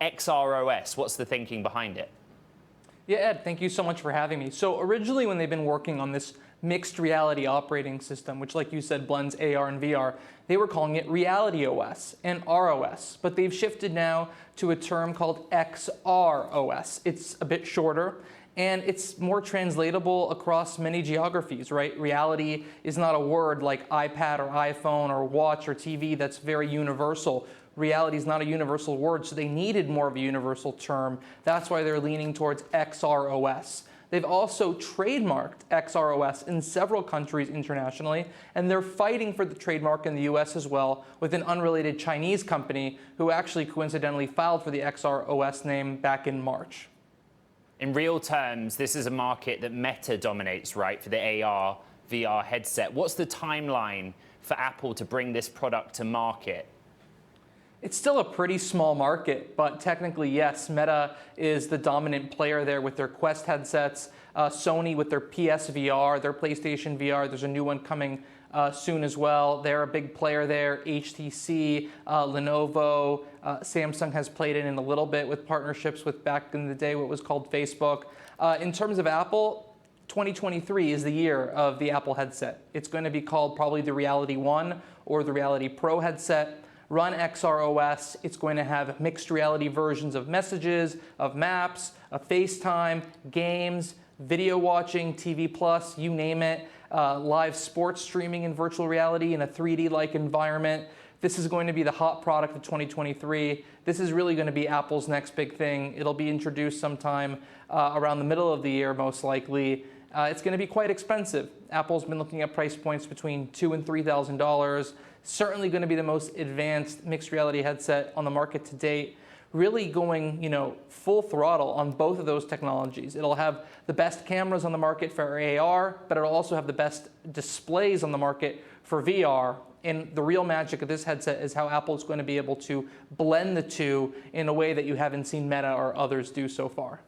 XROS. What's the thinking behind it? Yeah, Ed, thank you so much for having me. So originally when they've been working on this mixed reality operating system, which like you said blends AR and VR, they were calling it Reality OS and ROS, but they've shifted now to a term called XROS. It's a bit shorter and it's more translatable across many geographies, right? Reality is not a word like iPad or iPhone or watch or TV that's very universal. Reality is not a universal word, so they needed more of a universal term. That's why they're leaning towards XROS. They've also trademarked XROS in several countries internationally, and they're fighting for the trademark in the US as well with an unrelated Chinese company who actually coincidentally filed for the XROS name back in March. In real terms, this is a market that Meta dominates, right, for the AR, VR headset. What's the timeline for Apple to bring this product to market? It's still a pretty small market, but technically, yes, Meta is the dominant player there with their Quest headsets, Sony with their PSVR, their PlayStation VR. There's a new one coming soon as well. They're a big player there. HTC, Lenovo, Samsung has played in a little bit with partnerships with back in the day what was called Facebook. In terms of Apple, 2023 is the year of the Apple headset. It's going to be called probably the Reality One or the Reality Pro headset. Run XROS. It's going to have mixed reality versions of messages, of maps, of FaceTime, games, video watching, TV Plus, you name it, live sports streaming in virtual reality in a 3D-like environment. This is going to be the hot product of 2023. This is really going to be Apple's next big thing. It'll be introduced sometime around the middle of the year, most likely. It's going to be quite expensive. Apple's been looking at price points between $2,000 and $3,000. Certainly going to be the most advanced mixed reality headset on the market to date. Really going, full throttle on both of those technologies. It'll have the best cameras on the market for AR, but it'll also have the best displays on the market for VR. And the real magic of this headset is how Apple's going to be able to blend the two in a way that you haven't seen Meta or others do so far.